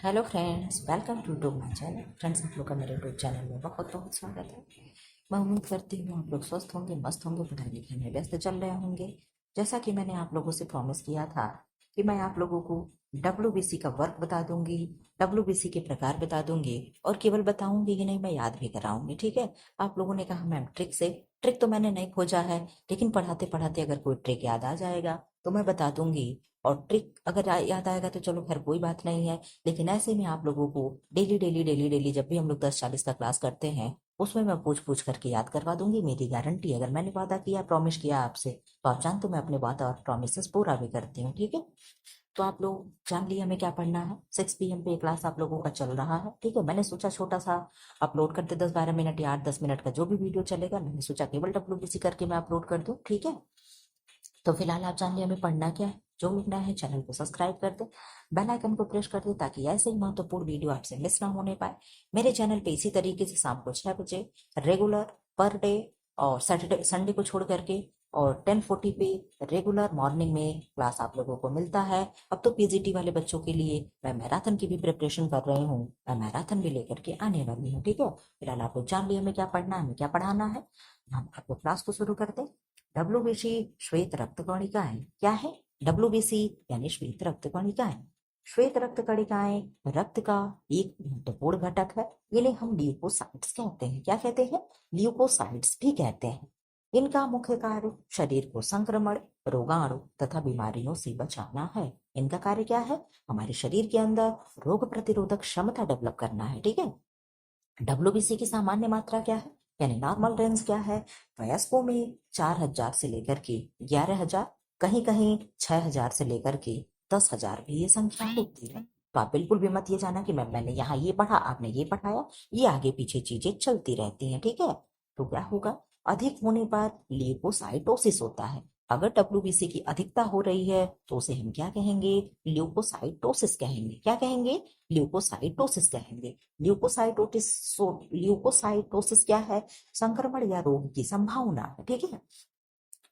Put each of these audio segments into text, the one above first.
Hello friends, welcome to my channel. Friends, आप लोग का मेरे यूट्यूब चैनल में बहुत बहुत स्वागत है। मैं उम्मीद करती हूँ आप लोग स्वस्थ होंगे, मस्त होंगे, पढ़ाई लिखाई में व्यस्त चल रहे होंगे। जैसा कि मैंने आप लोगों से प्रॉमिस किया था कि मैं आप लोगों को WBC का वर्क बता दूंगी, WBC के प्रकार बता दूंगी और केवल बताऊंगी कि नहीं, मैं याद भी कराऊंगी। ठीक है। आप लोगों ने कहा मैम ट्रिक तो मैंने नहीं खोजा है, लेकिन पढ़ाते पढ़ाते अगर कोई ट्रिक याद आ जाएगा तो मैं बता दूंगी। और ट्रिक अगर याद आएगा तो चलो खैर कोई बात नहीं है, लेकिन ऐसे में आप लोगों को डेली डेली डेली डेली जब भी हम लोग 10:40 का क्लास करते हैं उसमें मैं पूछ पूछ करके याद करवा दूंगी। मेरी गारंटी, अगर मैंने वादा किया, प्रॉमिस किया आपसे, तो आप जानते हो मैं अपने वादा और प्रॉमिसेस पूरा भी करती हूँ। ठीक है। तो आप लोग जान लिए हमें क्या पढ़ना है। 6 PM पे क्लास आप लोगों का चल रहा है। ठीक है। मैंने सोचा छोटा सा अपलोड करते, 10-12 मिनट या 8-10 मिनट का जो भी वीडियो चलेगा, मैंने सोचा केवल WBC करके मैं अपलोड कर दूं। ठीक है। तो फिलहाल आप जान लिया हमें पढ़ना क्या है। जो लोग नए हैं चैनल को सब्सक्राइब कर दे, बेल आइकन को प्रेस कर दे, ताकि ऐसे ही महत्वपूर्ण वीडियो आपसे मिस ना होने पाए। मेरे चैनल पे इसी तरीके से शाम को 6 बजे रेगुलर पर डे, और सैटरडे संडे को छोड़ करके, और 10:40 पे रेगुलर मॉर्निंग में क्लास आप लोगों को मिलता है। अब तो PGT वाले बच्चों के लिए मैं मैराथन की भी प्रिपरेशन कर रही हूँ। मैं मैराथन भी लेकर के आने वाली हूँ। ठीक है। फिलहाल आप लोग जान लिए हमें क्या पढ़ना है, हमें क्या पढ़ाना है। हम आपको क्लास को शुरू करते हैं। WBC श्वेत रक्त कणिकाएं क्या है? WBC यानी श्वेत रक्त कणिकाएं। श्वेत रक्त कणिकाएं रक्त का एक महत्वपूर्ण घटक है। इन्हें हम ल्यूकोसाइट्स कहते हैं। क्या कहते हैं? ल्यूकोसाइट्स भी कहते हैं। इनका मुख्य कार्य शरीर को संक्रमण, रोगाणु तथा बीमारियों से बचाना है। इनका कार्य क्या है? हमारे शरीर के अंदर रोग प्रतिरोधक क्षमता डेवलप करना है। ठीक है। WBC की सामान्य मात्रा क्या है, यानी नॉर्मल रेंज क्या है? वयस्कों में 4,000 से लेकर के 11,000, कहीं कहीं 6,000 से लेकर के 10,000 भी ये संख्या होती है। तो आप बिल्कुल भी मत ये जाना कि मैंने यहाँ ये पढ़ा, आपने ये पढ़ाया। ये आगे पीछे चीजें चलती रहती हैं। ठीक है। तो क्या होगा? अधिक होने पर ल्यूकोसाइटोसिस होता है। अगर WBC की अधिकता हो रही है तो उसे हम क्या कहेंगे? ल्यूकोसाइटोसिस कहेंगे। क्या कहेंगे? ल्यूकोसाइटोसिस कहेंगे। ल्यूकोसाइटोसिस क्या है? संक्रमण या रोग की संभावना है। ठीक है।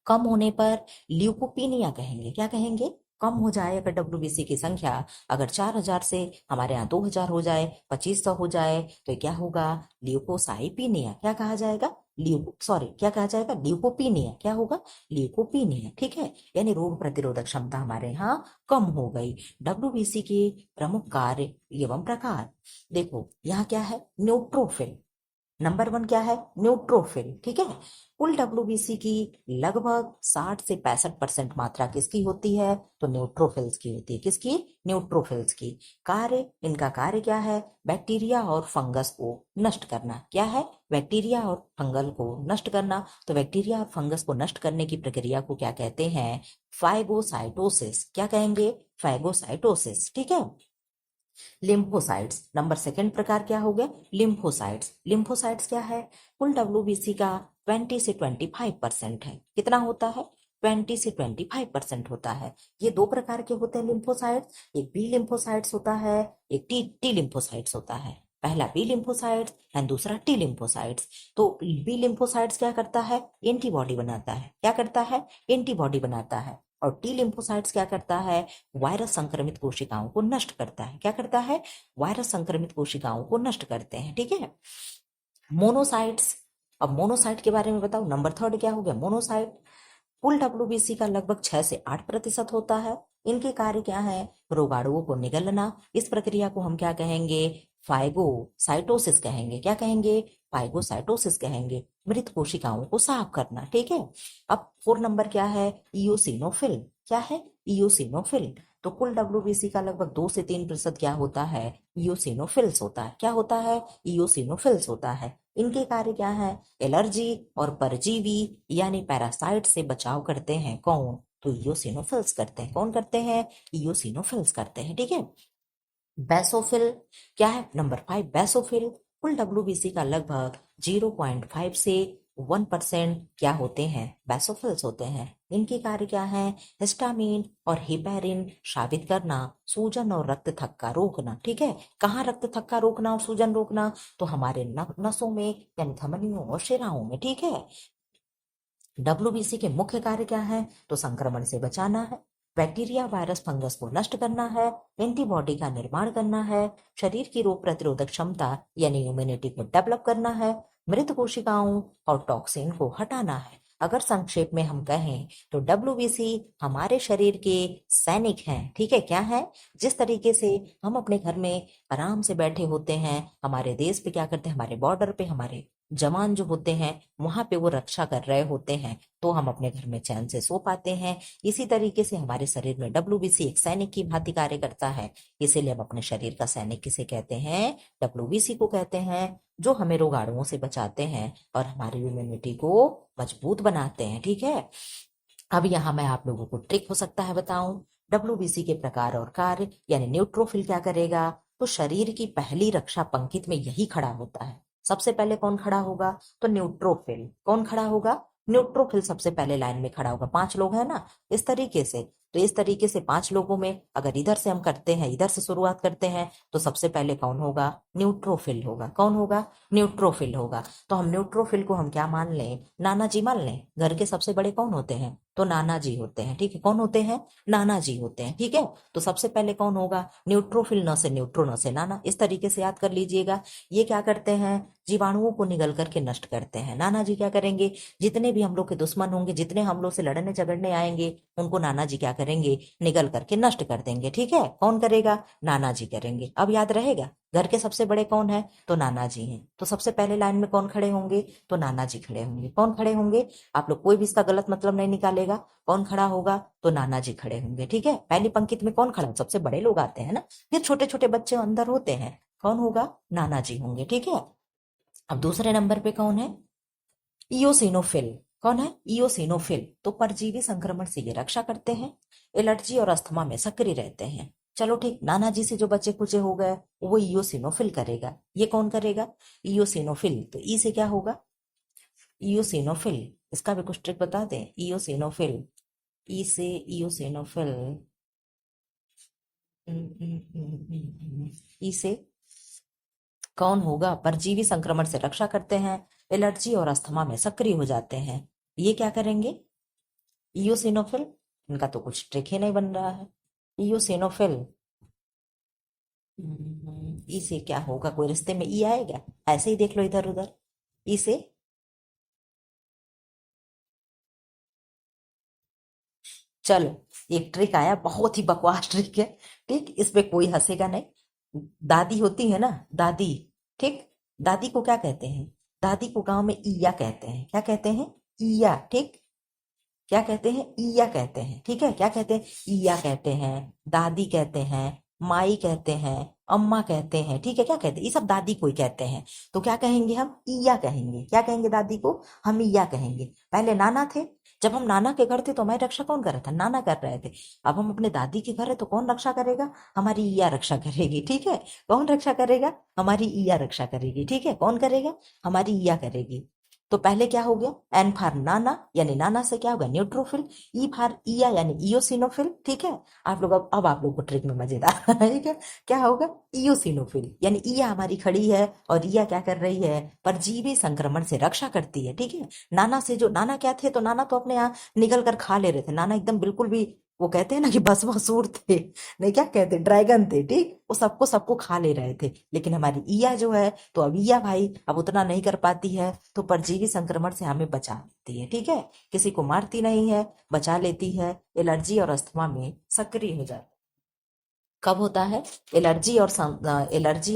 कम होने पर ल्यूकोपीनिया कहेंगे। क्या कहेंगे? कम हो जाए अगर WBC की संख्या, अगर 4,000 से हमारे यहाँ 2,000 हो जाए, 2,500 हो जाए, तो क्या होगा? ल्यूकोसाइपीनिया। क्या कहा जाएगा? क्या कहा जाएगा? ल्यूकोपीनिया। क्या होगा? ल्यूकोपीनिया। ठीक है। यानी रोग प्रतिरोधक क्षमता हमारे यहाँ कम हो गई। WBC के प्रमुख कार्य एवं प्रकार देखो, यहाँ क्या है? न्यूट्रोफिल। नंबर 1 क्या है? न्यूट्रोफिल। ठीक है। कुल WBC की लगभग 60 से 65% मात्रा किसकी होती है? तो न्यूट्रोफिल्स की होती है। किसकी? न्यूट्रोफिल्स की। इनका कार्य क्या है? बैक्टीरिया और फंगस को नष्ट करना। क्या है? बैक्टीरिया और फंगल को नष्ट करना। तो बैक्टीरिया और फंगस को नष्ट करने की प्रक्रिया को क्या कहते हैं? फाइगोसाइटोसिस। क्या कहेंगे? फाइगोसाइटोसिस। ठीक है। लिम्फोसाइट्स, नंबर सेकंड प्रकार क्या हो गया? लिम्फोसाइट्स। लिम्फोसाइट्स क्या है? कुल WBC का 20 से 25% है। कितना होता है? 20 से 25% होता है। ये दो प्रकार के होते हैं लिम्फोसाइट्स। एक बी लिम्फोसाइट्स होता है, एक टी लिम्फोसाइट्स होता है। पहला बी लिम्फोसाइट्स एंड दूसरा टी लिम्फोसाइट्स। तो बी लिम्फोसाइट्स क्या करता है? एंटीबॉडी बनाता है। क्या करता है? एंटीबॉडी बनाता है। और टी लिम्फोसाइट्स क्या करता है? वायरस संक्रमित कोशिकाओं को नष्ट करता है। क्या करता है? वायरस संक्रमित कोशिकाओं को नष्ट करते हैं। ठीक है। मोनोसाइट्स। अब मोनोसाइट के बारे में बताओ। नंबर थर्ड क्या हो गया? मोनोसाइट। कुल WBC का लगभग 6 से 8% होता है। इनके कार्य क्या है? रोगाणुओं को निगलना। इस प्रक्रिया को हम क्या कहेंगे? फाइगोसाइटोसिस कहेंगे। क्या कहेंगे? फाइगोसाइटोसिस कहेंगे। मृत कोशिकाओं को साफ करना। ठीक है। अब 4 नंबर क्या है? इयोसिनोफिल। क्या है? इयोसिनोफिल। तो कुल WBC का लगभग 2 से 3% क्या होता है? इयोसिनोफिल्स होता है। क्या होता है? इयोसिनोफिल्स होता है। इनके कार्य क्या है? एलर्जी और परजीवी यानी पैरासाइट से बचाव करते हैं। कौन? तो इयोसिनोफिल्स करते हैं। कौन करते हैं? इयोसिनोफिल्स करते हैं। ठीक है। बेसोफिल क्या है? Number 5 basophil. कुल WBC का लगभग 0.5 से 1% क्या होते हैं? बेसोफिल्स होते हैं। इनके कार्य क्या है? हिस्टामिन और हिपेरिन साबित करना, सूजन और रक्त थक्का रोकना। ठीक है। कहाँ रक्त थक्का रोकना और सूजन रोकना? तो हमारे नसों में, यानी धमनियों और शिराओं में। ठीक है। WBC के मुख्य कार्य क्या है? तो संक्रमण से बचाना है, बैक्टीरिया, वायरस, फंगस को नष्ट करना है, एंटीबॉडी का निर्माण करना है, शरीर की रोग प्रतिरोधक क्षमता यानी इम्यूनिटी को डेवलप करना है, मृत कोशिकाओं और टॉक्सिन को हटाना है। अगर संक्षेप में हम कहें तो डब्ल्यूबीसी हमारे शरीर के सैनिक हैं। ठीक है, क्या है? जिस तरीके से हम अपने घर में आराम से बैठे होते हैं, हमारे देश पे क्या करते हैं, हमारे बॉर्डर पे हमारे जवान जो होते हैं वहां पे वो रक्षा कर रहे होते हैं, तो हम अपने घर में चैन से सो पाते हैं। इसी तरीके से हमारे शरीर में डब्ल्यूबीसी एक सैनिक की भांति कार्य करता है। इसीलिए हम अपने शरीर का सैनिक किसे कहते हैं? डब्ल्यूबीसी को कहते हैं, जो हमें रोगाणुओं से बचाते हैं और हमारी इम्यूनिटी को मजबूत बनाते हैं। ठीक है, अब यहाँ मैं आप लोगों को ट्रिक हो सकता है बताऊं। डब्ल्यूबीसी के प्रकार और कार्य, यानी न्यूट्रोफिल क्या करेगा, तो शरीर की पहली रक्षा पंक्ति में यही खड़ा होता है। सबसे पहले कौन खड़ा होगा? तो न्यूट्रोफिल। कौन खड़ा होगा? न्यूट्रोफिल सबसे पहले लाइन में खड़ा होगा। 5 लोग हैं ना, इस तरीके से। तो इस तरीके से 5 लोगों में अगर इधर से हम करते हैं, इधर से शुरुआत करते हैं, तो सबसे पहले कौन होगा? न्यूट्रोफिल होगा। कौन होगा? न्यूट्रोफिल होगा। तो हम न्यूट्रोफिल को हम क्या मान लें? नाना जी मान लें। घर के सबसे बड़े कौन होते हैं? तो नाना जी होते हैं। ठीक है, कौन होते हैं? नाना जी होते हैं। ठीक है, तो सबसे पहले कौन होगा? न्यूट्रोफिल, न से न्यूट्रो, न से नाना। इस तरीके से याद कर लीजिएगा। ये क्या करते हैं? जीवाणुओं को निगल करके नष्ट करते हैं। नाना जी क्या करेंगे? जितने भी हम लोग के दुश्मन होंगे, जितने हम लोग से लड़ने झगड़ने आएंगे, उनको नाना जी क्या करेंगे? निगल करके नष्ट कर देंगे। ठीक है, कौन करेगा? नाना जी करेंगे। अब याद रहेगा, घर के सबसे बड़े कौन है? तो नाना जी हैं। तो सबसे पहले लाइन में कौन खड़े होंगे? तो नाना जी खड़े होंगे। कौन खड़े होंगे? आप लोग कोई भी इसका गलत मतलब नहीं निकालेगा। कौन खड़ा होगा? तो नाना जी खड़े होंगे। ठीक है, पहली पंक्ति में कौन खड़ा? सबसे बड़े लोग आते हैं ना, फिर छोटे छोटे बच्चे अंदर होते हैं। कौन होगा? नाना जी होंगे। ठीक है, अब दूसरे नंबर पे कौन है? इयोसिनोफिल। कौन है? इयोसिनोफिल। तो परजीवी संक्रमण से ये रक्षा करते हैं, एलर्जी और अस्थमा में सक्रिय रहते हैं। चलो ठीक, नाना जी से जो बचे कुचे हो गए वो इयोसिनोफिल करेगा। ये कौन करेगा? इयोसिनोफिल। तो ई से क्या होगा? इयोसिनोफिल। इसका भी कुछ ट्रिक बता दें। इयोसिनोफिल, ई से इयोसिनोफिल। ई से कौन होगा? परजीवी संक्रमण से रक्षा करते हैं, एलर्जी और अस्थमा में सक्रिय हो जाते हैं। ये क्या करेंगे? इयोसिनोफिल। इनका तो कुछ ट्रिक ही नहीं बन रहा है। इयोसिनोफिल। ई से क्या होगा? कोई रिश्ते में ई आएगा? ऐसे ही देख लो इधर उधर। ई से चलो, एक ट्रिक आया, बहुत ही बकवास ट्रिक है। ठीक, इस पे कोई हंसेगा नहीं। दादी होती है ना, दादी। ठीक, दादी को क्या कहते हैं? दादी को गांव में ईया कहते हैं। क्या कहते हैं? ईया। ठीक, क्या कहते हैं? ईया कहते हैं। ठीक है, क्या कहते हैं? ईया कहते हैं, दादी कहते हैं, माई कहते हैं, अम्मा कहते हैं। ठीक है, क्या कहते हैं? ये सब दादी को ही कहते हैं। तो क्या कहेंगे हम? ईया कहेंगे। क्या कहेंगे? दादी को हम ईया कहेंगे। पहले नाना थे, जब हम नाना के घर थे तो हमारी रक्षा कौन कर रहा था? नाना कर रहे थे। अब हम अपने दादी के घर है तो कौन रक्षा करेगा? हमारी ईया रक्षा करेगी। ठीक है, कौन रक्षा करेगा? हमारी ईया रक्षा करेगी। ठीक है, कौन करेगा? हमारी ईया करेगी। तो पहले क्या हो गया? एन फॉर नाना, यानी नाना से क्या होगा? न्यूट्रोफिल। ई फॉर ईया यानी इयोसिनोफिल। ठीक है, आप लोग अब आप लोग को ट्रिक में मजेदार ठीक है, क्या होगा? इयोसिनोफिल, यानी ईया हमारी खड़ी है और ईया क्या कर रही है? परजीवी संक्रमण से रक्षा करती है। ठीक है, नाना से जो नाना क्या थे, तो नाना तो अपने यहाँ निगल कर खा ले रहे थे। नाना एकदम बिल्कुल भी, वो कहते हैं ना कि भस्मासुर थे, नहीं क्या कहते, ड्रैगन थे। ठीक, वो सबको सबको खा ले रहे थे। लेकिन हमारी ईया जो है, तो अब ईया भाई अब उतना नहीं कर पाती है, तो परजीवी संक्रमण से हमें बचा लेती है। ठीक है, किसी को मारती नहीं है, बचा लेती है, एलर्जी और अस्थमा में सक्रिय हो जाती है। कब होता है? एलर्जी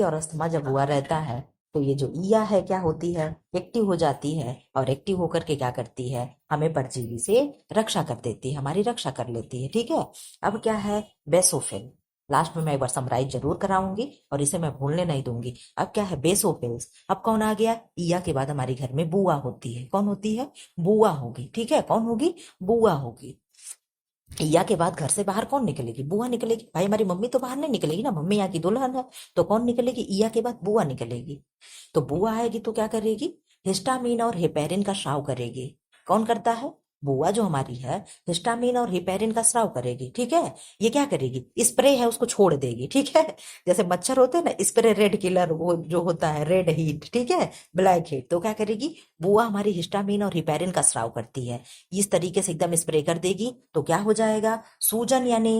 और अस्थमा जब हुआ रहता है, तो ये जो ईया है क्या होती है? एक्टिव हो जाती है, और एक्टिव होकर के क्या करती है? हमें परजीवी से रक्षा कर देती है, हमारी रक्षा कर लेती है। ठीक है, अब क्या है? बेसोफिल। लास्ट में मैं एक बार समराइज जरूर कराऊंगी और इसे मैं भूलने नहीं दूंगी। अब क्या है? बेसोफिल्स। अब कौन आ गया? ईया के बाद हमारे घर में बुआ होती है। कौन होती है? बुआ होगी। ठीक है, कौन होगी? बुआ होगी। या के बाद घर से बाहर कौन निकलेगी? बुआ निकलेगी। भाई हमारी मम्मी तो बाहर नहीं निकलेगी ना, मम्मी यहाँ की दुल्हन है। तो कौन निकलेगी? ईया के बाद बुआ निकलेगी। तो बुआ आएगी तो क्या करेगी? हिस्टामिन और हेपेरिन का स्राव करेगी। कौन करता है? बुआ जो हमारी है हिस्टामिन और हिपेरिन का स्राव करेगी, ठीक है। ये क्या करेगी, स्प्रे है उसको छोड़ देगी, ठीक है। जैसे मच्छर होते हैं ना, स्प्रे रेड किलर, वो जो होता है रेड हीट, ठीक है, ब्लैक हीट, तो क्या करेगी, बुआ हमारी हिस्टामिन और हिपेरिन का स्राव करती है। इस तरीके से एकदम स्प्रे कर देगी तो क्या हो जाएगा, सूजन यानी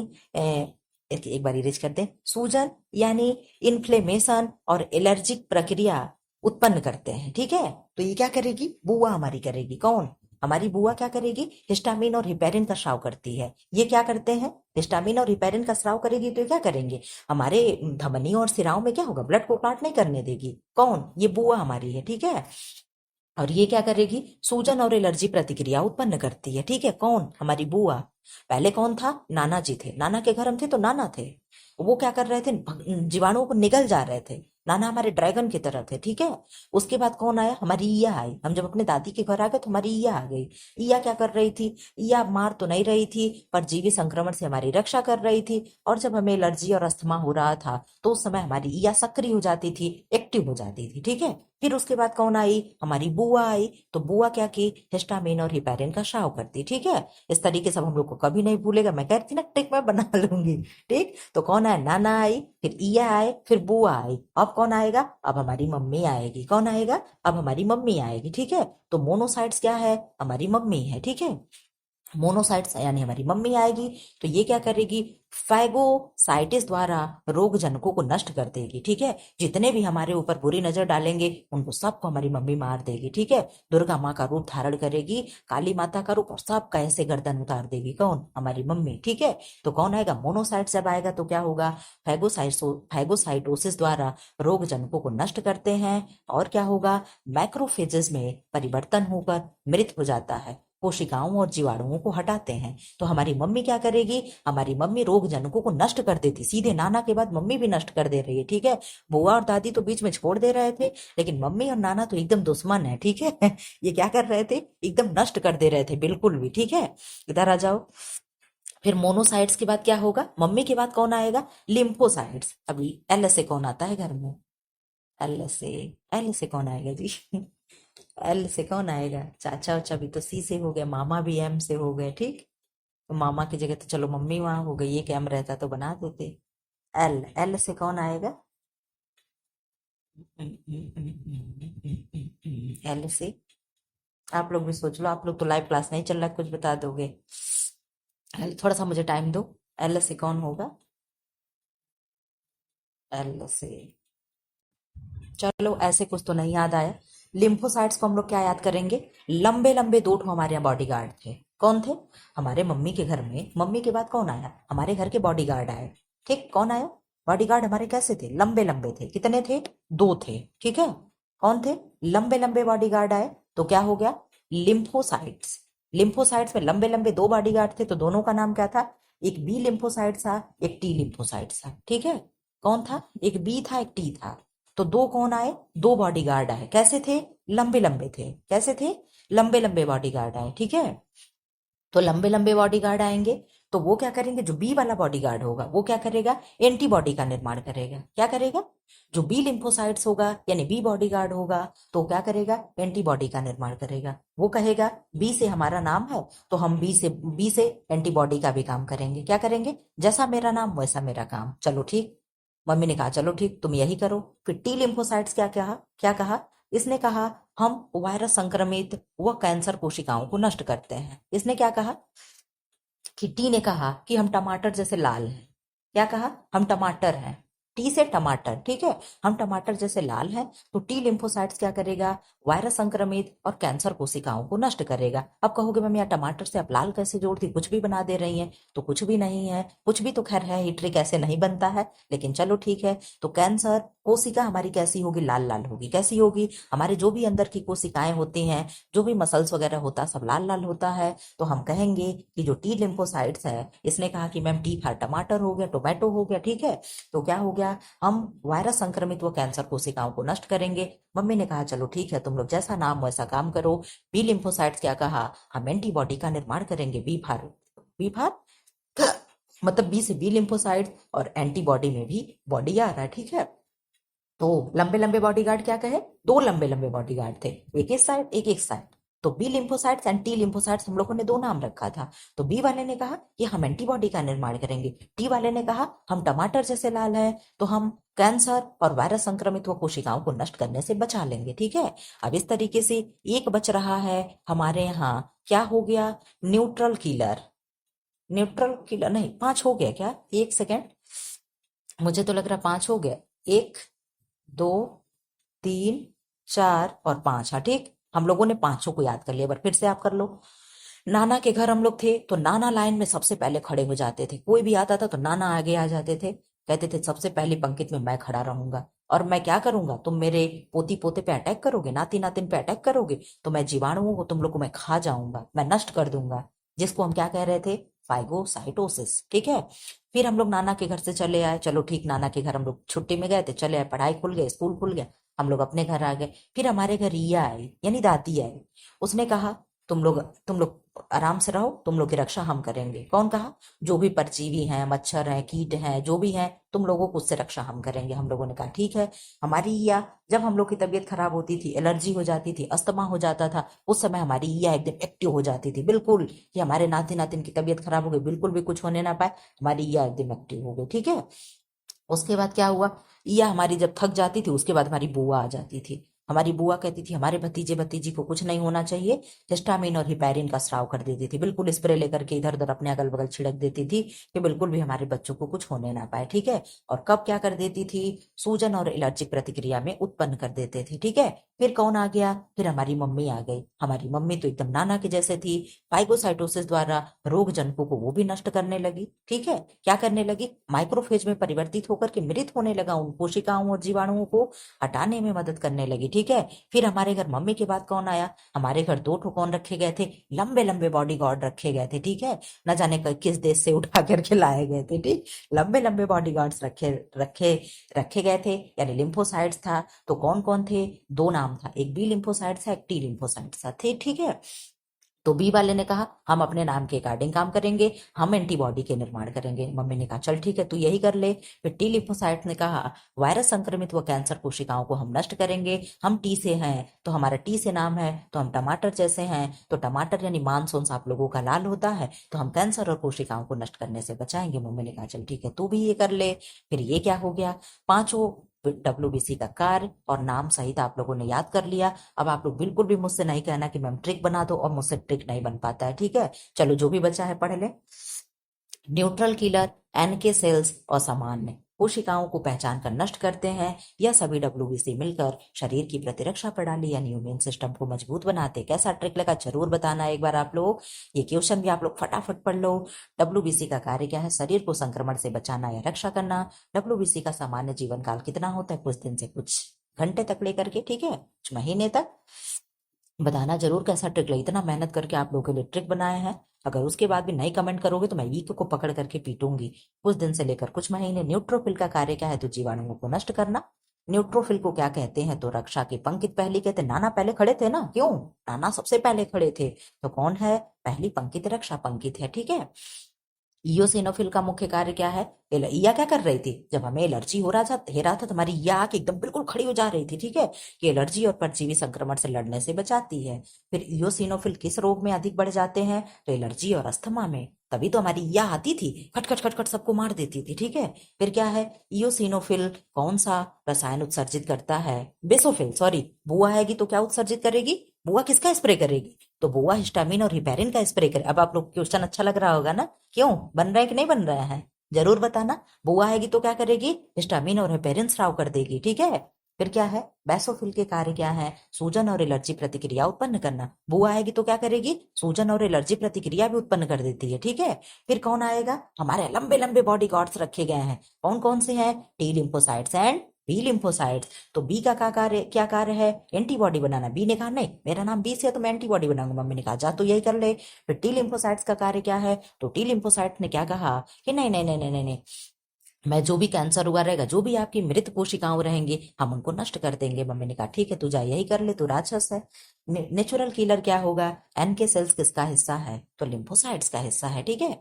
एक बार इरेज कर दें, सूजन यानी इन्फ्लेमेशन और एलर्जिक प्रक्रिया उत्पन्न करते हैं, ठीक है। तो ये क्या करेगी, बुआ हमारी करेगी, कौन, हमारी बुआ क्या करेगी, हिस्टामिन और हिपेरिन का स्राव करती है। ये क्या करते हैं, हिस्टामिन और हिपेरिन का स्राव करेगी तो ये क्या करेंगे, हमारे धमनियों और सिराओं में क्या होगा, ब्लड को क्लॉट नहीं करने देगी, कौन, ये बुआ हमारी है, ठीक है। और ये क्या करेगी, सूजन और एलर्जी प्रतिक्रिया उत्पन्न करती है, ठीक है, कौन, हमारी बुआ। पहले कौन था, नाना जी थे, नाना के घर हम थे तो नाना थे, वो क्या कर रहे थे, जीवाणुओं को निगल जा रहे थे, नाना हमारे ड्रैगन की तरह थे, ठीक है। उसके बाद कौन आया, हमारी ईया आई, हम जब अपने दादी के घर आ गए तो हमारी ईया आ गई। ईया क्या कर रही थी, ईया मार तो नहीं रही थी, परजीवी संक्रमण से हमारी रक्षा कर रही थी। और जब हमें एलर्जी और अस्थमा हो रहा था तो उस समय हमारी ईया सक्रिय हो जाती थी, एक्टिव हो जाती थी, ठीक है। फिर उसके बाद कौन आई, हमारी बुआ आई, तो बुआ क्या की, हिस्टामिन और हिपेरिन का स्राव करती, ठीक है। इस तरीके से हम लोग को कभी नहीं भूलेगा, मैं कह रही थी ना ट्रिक मैं बना लूंगी, ठीक। तो कौन आया, नाना आई, फिर ईया आए, फिर बुआ आई, अब कौन आएगा, अब हमारी मम्मी आएगी, कौन आएगा, अब हमारी मम्मी आएगी, ठीक है। तो मोनोसाइट्स क्या है, हमारी मम्मी है, ठीक है। मोनोसाइट्स यानी हमारी मम्मी आएगी, तो ये क्या करेगी, फैगोसाइटिस द्वारा रोग जनकों को नष्ट कर देगी, ठीक है। जितने भी हमारे ऊपर बुरी नजर डालेंगे उनको सबको हमारी मम्मी मार देगी, ठीक है। दुर्गा माँ का रूप धारण करेगी, काली माता का रूप, और सबका ऐसे गर्दन उतार देगी, कौन, हमारी मम्मी, ठीक है। तो कौन आएगा, मोनोसाइट जब आएगा तो क्या होगा, फैगोसाइटोसिस द्वारा रोग जनकों को नष्ट करते हैं। और क्या होगा, मैक्रोफेजेस में परिवर्तन होकर मृत हो जाता है, कोशिकाओं और जीवाणुओं को हटाते हैं। तो हमारी मम्मी क्या करेगी, हमारी मम्मी रोग जनकों को नष्ट कर देती, सीधे नाना के बाद मम्मी भी नष्ट कर दे रही है, ठीक है। बुआ और दादी तो बीच में छोड़ दे रहे थे, लेकिन मम्मी और नाना तो एकदम दुश्मन है, ठीक है। ये क्या कर रहे थे, एकदम नष्ट कर दे रहे थे, बिल्कुल भी, ठीक है। इधर आ जाओ। फिर मोनोसाइट्स के बाद क्या होगा, मम्मी के बाद कौन आएगा, लिम्फोसाइट्स। अभी एल से कौन आता है घर में, एल से, एल से कौन आएगा जी, एल से कौन आएगा, चाचा उचा भी तो सी से हो गए, मामा भी एम से हो गए, ठीक। तो मामा की जगह तो चलो मम्मी वहां हो गई, ये कैम रहता तो बना देते। एल, एल से कौन आएगा, एल से, आप लोग भी सोच लो, आप लोग तो लाइव क्लास नहीं चल रहा, कुछ बता दोगे, थोड़ा सा मुझे टाइम दो। एल से कौन होगा, एल से, चलो ऐसे कुछ तो नहीं याद आया। लिम्फोसाइट्स को हम लोग क्या याद करेंगे, लंबे लंबे दो ठो हमारे यहाँ बॉडी गार्ड थे, कौन थे, हमारे मम्मी के घर में, मम्मी के बाद कौन आया, हमारे घर के बॉडी गार्ड आए, ठीक, कौन आया, बॉडी गार्ड हमारे कैसे थे, लंबे लंबे थे, कितने थे, दो थे, ठीक है। कौन थे, लंबे लंबे बॉडी गार्ड आए, तो क्या हो गया, लिम्फोसाइट्स। लिम्फोसाइट्स में लंबे लंबे दो बॉडी गार्ड थे, तो दोनों का नाम क्या था, एक बी लिम्फोसाइट था, एक टी लिम्फोसाइट था, ठीक है। कौन था, एक बी था, एक टी था। तो दो कौन आए, दो बॉडीगार्ड आए, कैसे थे, लंबे लंबे थे, कैसे थे, लंबे लंबे बॉडीगार्ड आए, ठीक है। तो लंबे लंबे बॉडीगार्ड आएंगे, तो वो क्या करेंगे, जो बी वाला बॉडीगार्ड होगा वो क्या करेगा, एंटीबॉडी का निर्माण करेगा, क्या करेगा, जो बी लिम्फोसाइट्स होगा यानी बी बॉडीगार्ड होगा, तो क्या करेगा, एंटीबॉडी का निर्माण करेगा। वो कहेगा बी से हमारा नाम है, तो हम बी से एंटीबॉडी का भी काम करेंगे, क्या करेंगे, जैसा मेरा नाम वैसा मेरा काम, चलो ठीक। मम्मी ने कहा चलो ठीक तुम यही करो। फिर टी लिम्फोसाइट्स क्या कहा, क्या कहा, इसने कहा हम वायरस संक्रमित व कैंसर कोशिकाओं को नष्ट करते हैं। इसने क्या कहा, कि टी ने कहा कि हम टमाटर जैसे लाल हैं, क्या कहा, हम टमाटर हैं, टी से टमाटर, ठीक है, हम टमाटर जैसे लाल हैं। तो टी लिम्फोसाइट्स क्या करेगा, वायरस संक्रमित और कैंसर कोशिकाओं को नष्ट करेगा। अब कहोगे मैम यार टमाटर से आप लाल कैसे जोड़ती, कुछ भी बना दे रही हैं, तो कुछ भी नहीं है, कुछ भी तो खैर है ही, ट्रिक ऐसे नहीं बनता है, लेकिन चलो ठीक है। तो कैंसर कोशिका हमारी कैसी होगी, लाल लाल होगी, कैसी होगी, हमारे जो भी अंदर की कोशिकाएं होती हैं, जो भी मसल्स वगैरह होता है सब लाल लाल होता है। तो हम कहेंगे कि जो टी लिम्फोसाइट्स है, इसने कहा कि मैम टी फॉर टमाटर हो गया, टोमेटो हो गया, ठीक है। तो क्या हो गया, हम वायरस संक्रमित व कैंसर कोशिकाओं को नष्ट करेंगे। मम्मी ने कहा चलो ठीक है तुम लोग जैसा नाम वैसा काम करो। बी लिम्फोसाइट्स क्या कहा, हम एंटीबॉडी का निर्माण करेंगे, बी फॉर मतलब बी से बी लिम्फोसाइट्स, और एंटीबॉडी में भी बॉडी आ रहा है, ठीक है। तो लंबे लंबे बॉडीगार्ड क्या कहे, दो लंबे लंबे बॉडीगार्ड थे, एक इस साइड एक साइड। तो B lymphocytes and T lymphocytes हम लोगों ने दो नाम रखा था। तो बी वाले ने कहा कि हम एंटीबॉडी का निर्माण करेंगे, टी वाले ने कहा हम टमाटर जैसे लाल है तो हम कैंसर और वायरस संक्रमित व कोशिकाओं को नष्ट करने से बचा लेंगे। ठीक है, अब इस तरीके से एक बच रहा है हमारे यहाँ, क्या हो गया, न्यूट्रल किलर। न्यूट्रल किलर नहीं, 5 हो गया क्या, एक सेकेंड, मुझे तो लग रहा 5 हो गया, 1 2 3 4 और 5। हाँ ठीक, हम लोगों ने पांचों को याद कर लिया, बार फिर से आप कर लो। नाना के घर हम लोग थे तो नाना लाइन में सबसे पहले खड़े हो जाते थे, कोई भी आता था तो नाना आगे आ जाते थे, कहते थे सबसे पहली पंक्ति में मैं खड़ा रहूंगा और मैं क्या करूंगा, तुम मेरे पोती पोते पे अटैक करोगे, नाती नातिन पे अटैक करोगे तो मैं जीवाणुओं को तुम लोग को मैं खा जाऊंगा, मैं नष्ट कर दूंगा, जिसको हम क्या कह रहे थे, फाइगोसाइटोसिस। ठीक है, फिर हम लोग नाना के घर से चले आए, चलो ठीक, नाना के घर हम लोग छुट्टी में गए थे, चले आए, पढ़ाई खुल गए, स्कूल खुल गया, हम लोग अपने घर आ गए। फिर हमारे घर रिया आई, यानी दादी आई, उसने कहा तुम लोग आराम से रहो, तुम लोग की रक्षा हम करेंगे। कौन कहा, जो भी परजीवी हैं, मच्छर हैं, कीट हैं, जो भी हैं, तुम लोगों को उससे रक्षा हम करेंगे। हम लोगों ने कहा ठीक है। हमारी ईया, जब हम लोग की तबीयत खराब होती थी, एलर्जी हो जाती थी, अस्थमा हो जाता था, उस समय हमारी ईया एकदम एक्टिव हो जाती थी, बिल्कुल कि हमारे नाती नातिन की तबीयत खराब हो गई, बिल्कुल भी कुछ होने ना पाए, हमारी ईया एकदम एक्टिव हो गई। ठीक है, उसके बाद क्या हुआ, या हमारी जब थक जाती थी उसके बाद हमारी बुआ आ जाती थी। हमारी बुआ कहती थी हमारे भतीजे भतीजी को कुछ नहीं होना चाहिए, हिस्टामिन और हिपैरिन का स्राव कर देती थी, बिल्कुल स्प्रे लेकर के इधर उधर अपने अगल बगल छिड़क देती थी कि बिल्कुल भी हमारे बच्चों को कुछ होने ना पाए। ठीक है, और कब क्या कर देती थी, सूजन और एलर्जिक प्रतिक्रिया में उत्पन्न कर देते थे। ठीक है, फिर कौन आ गया, फिर हमारी मम्मी आ गई। हमारी मम्मी तो एकदम नाना के जैसे थी, फाइगोसाइटोसिस द्वारा रोग जनको को वो भी नष्ट करने लगी। ठीक है, क्या करने लगी, माइक्रोफेज में परिवर्तित होकर के मृत होने लगा उन कोशिकाओं और जीवाणुओं को हटाने में मदद करने लगी। ठीक है, फिर हमारे घर मम्मी के बाद कौन आया, हमारे घर 2 ठो कौन रखे गए थे, लंबे लंबे बॉडी गार्ड रखे गए थे। ठीक है, न जाने किस देश से उठा करके लाए गए थे। ठीक, लंबे लंबे बॉडी गार्ड्स रखे रखे रखे गए थे, यानी लिम्फोसाइट्स था। तो कौन कौन थे, 2 नाम था, एक बी लिम्फोसाइट्स है, एक टी लिम्फोसाइट्स थे। ठीक है, तो बी वाले ने कहा हम अपने नाम के अकॉर्डिंग काम करेंगे, हम एंटीबॉडी के निर्माण करेंगे। मम्मी ने कहा चल ठीक है, तू यही कर ले। फिर टी लिम्फोसाइट ने कहा वायरस संक्रमित व कैंसर कोशिकाओं को हम नष्ट करेंगे, हम टी से हैं तो हमारा टी से नाम है, तो हम टमाटर जैसे हैं, तो टमाटर यानी मांस उन आप लोगों का लाल होता है, तो हम कैंसर और कोशिकाओं को नष्ट करने से बचाएंगे। मम्मी ने कहा चल ठीक है, तू भी ये कर ले। फिर ये क्या हो गया, पांचों डब्ल्यूबीसी का कार्य और नाम सहित आप लोगों ने याद कर लिया। अब आप लोग बिल्कुल भी मुझसे नहीं कहना कि मैम ट्रिक बना दो, और मुझसे ट्रिक नहीं बन पाता है। ठीक है, चलो जो भी बचा है पढ़ ले। न्यूट्रल किलर, एनके सेल्स और सामान्य कोशिकाओं को पहचान कर नष्ट करते हैं। यह सभी डब्ल्यूबीसी मिलकर शरीर की प्रतिरक्षा प्रणाली यानी इम्यून सिस्टम को मजबूत बनाते हैं। कैसा ट्रिक लगा जरूर बताना एक बार आप लोग। ये क्वेश्चन भी आप लोग फटाफट पढ़ लो। डब्ल्यूबीसी का कार्य क्या है, शरीर को संक्रमण से बचाना या रक्षा करना। डब्ल्यूबीसी का सामान्य जीवन काल कितना होता है, कुछ दिन से कुछ घंटे तक लेकर के, ठीक है, कुछ महीने तक। बताना जरूर कैसा ट्रिक लगा, इतना मेहनत करके आप लोगों के लिए ट्रिक बनाए हैं, अगर उसके बाद भी नहीं कमेंट करोगे तो मैं वीक को पकड़ करके पीटूंगी। कुछ दिन से लेकर कुछ महीने। न्यूट्रोफिल का कार्य क्या है, तो जीवाणुओं को नष्ट करना। न्यूट्रोफिल को क्या कहते हैं, तो रक्षा के पंक्ति पहली कहते हैं। नाना पहले खड़े थे ना, क्यों, नाना सबसे पहले खड़े थे, तो कौन है, पहली पंक्ति रक्षा पंक्ति है। ठीक है, इयोसिनोफिल का मुख्य कार्य क्या है, ईया क्या कर रही थी, जब हमें एलर्जी हो रहा था तो हमारी ईया आके एकदम बिल्कुल खड़ी हो जा रही थी। ठीक है, कि एलर्जी और परजीवी संक्रमण से लड़ने से बचाती है। फिर इयोसिनोफिल किस रोग में अधिक बढ़ जाते हैं, तो एलर्जी और अस्थमा में, तभी तो हमारी ईया आती थी, खट खट खट खट सबको मार देती थी। ठीक है, फिर क्या है, इयोसिनोफिल कौन सा रसायन उत्सर्जित करता है, बेसोफिल, सॉरी, बुआ आएगी तो क्या उत्सर्जित करेगी, बुआ किसका स्प्रे करेगी, तो बुआ हिस्टामिन और हिपेरिन का स्प्रे करे। अब आप लोग क्वेश्चन अच्छा लग रहा होगा ना, क्यों बन रहा है कि नहीं बन रहा है, जरूर बताना। बुआ आएगी तो क्या करेगी, हिस्टामिन और हेपेरिन स्राव कर देगी। ठीक है, फिर क्या है, बैसोफिल के कार्य क्या है, सूजन और एलर्जी प्रतिक्रिया उत्पन्न करना। बुआ आएगी तो क्या करेगी, सूजन और एलर्जी प्रतिक्रिया भी उत्पन्न कर देती है। ठीक है, फिर कौन आएगा, हमारे लंबे लंबे बॉडी गार्ड्स रखे गए हैं, कौन कौन से हैं, T lymphocytes and B lymphocytes. तो बी का क्या कार्य है, एंटीबॉडी बनाना। बी ने कहा नहीं, मेरा नाम बी से है तो मैं एंटीबॉडी बनाऊंगा। मम्मी ने कहा जा तो यही कर ले। फिर टी लिम्फोसाइट्स का कार्य क्या है, तो टी लिम्फोसाइट्स ने क्या कहा कि नहीं नहीं नहीं नहीं नहीं नहीं, मैं जो भी कैंसर हुआ रहेगा, जो भी आपकी मृत कोशिकाओं रहेंगी, हम उनको नष्ट कर देंगे। मम्मी ने कहा ठीक है, तू जा यही कर ले, तू राक्षस है। नेचुरल किलर क्या होगा, एनके सेल्स किसका हिस्सा है, तो लिम्फोसाइट्स का हिस्सा है। ठीक है,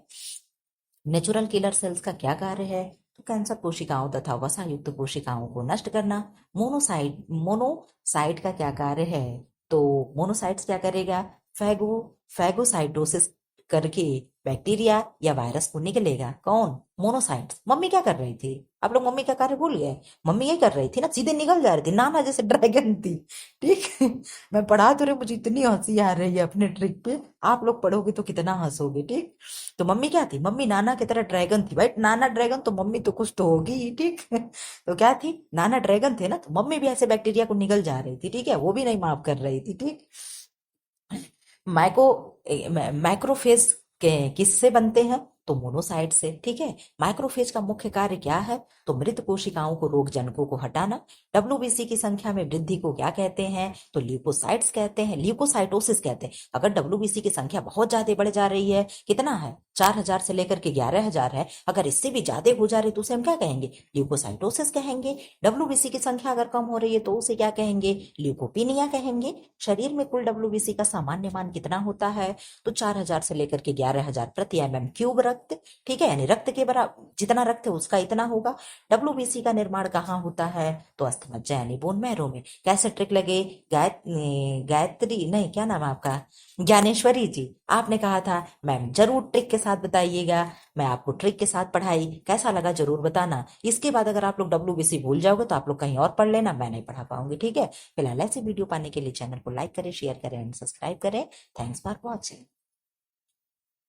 नेचुरल किलर सेल्स का क्या कार्य है, तो कैंसर कोशिकाओं तथा वसा युक्त कोशिकाओं को नष्ट करना। मोनोसाइट का क्या कार्य है, तो मोनोसाइट्स क्या करेगा, फैगो फैगोसाइटोसिस करके बैक्टीरिया या वायरस को निकलेगा। कौन? मोनोसाइट्स। मम्मी क्या कर रही थी? आप लोग मम्मी का कार्य भूल गए? मम्मी ये कर रही थी ना, सीधे निकल जा रही थी, नाना जैसे ड्रैगन थी। ठीक है। मैं पढ़ा तो रही, मुझे इतनी हंसी आ रही है अपने ट्रिक पे, आप लोग पढ़ोगे तो कितना हंसोगे। ठीक। तो मम्मी क्या थी? मम्मी नाना की तरह ड्रैगन थी भाई। नाना ड्रैगन तो मम्मी तो कुछ तो होगी ही। ठीक। तो क्या थी? नाना ड्रैगन थे ना, तो मम्मी भी ऐसे बैक्टीरिया को निकल जा रही थी। ठीक है, वो भी नहीं माफ कर रही थी। ठीक। माइको मैक्रोफेज के किससे बनते हैं? तो मोनोसाइट से। ठीक है। माइक्रोफेज का मुख्य कार्य क्या है? तो मृत कोशिकाओं को, रोग जनकों को हटाना। डब्ल्यूबीसी की संख्या में वृद्धि को क्या कहते हैं? तो ल्यूकोसाइट्स कहते हैं, ल्यूकोसाइटोसिस कहते हैं। अगर डब्ल्यूबीसी की संख्या बहुत ज्यादा बढ़ जा रही है, कितना है? 4,000 से लेकर के 11,000 है, अगर इससे भी ज्यादा हो जा रही है तो उसे हम क्या कहेंगे? ल्यूकोसाइटोसिस कहेंगे। डब्ल्यूबीसी की संख्या अगर कम हो रही है तो उसे क्या कहेंगे? ल्यूकोपीनिया कहेंगे। शरीर में कुल डब्ल्यूबीसी का सामान्य मान कितना होता है? तो 4,000 से लेकर के 11,000 प्रति mm³ रक्त। ठीक है, यानी रक्त के बराबर, जितना रक्त है उसका इतना होगा। डब्ल्यूबीसी का निर्माण कहाँ होता है? तो अस्थमज्जा यानी बोन मैरो में। कैसे ट्रिक लगे? गायत्री नहीं, क्या नाम है आपका? ज्ञानेश्वरी जी, आपने कहा था मैम जरूर ट्रिक के साथ बताइएगा। मैं आपको ट्रिक के साथ पढ़ाई, कैसा लगा जरूर बताना। इसके बाद अगर आप लोग डब्ल्यूबीसी भूल जाओगे तो आप लोग कहीं और पढ़ लेना, मैं नहीं पढ़ा पाऊंगी। ठीक है। फिलहाल ऐसी वीडियो पाने के लिए चैनल को लाइक करें, शेयर करें एंड सब्सक्राइब करें। Thanks for watching.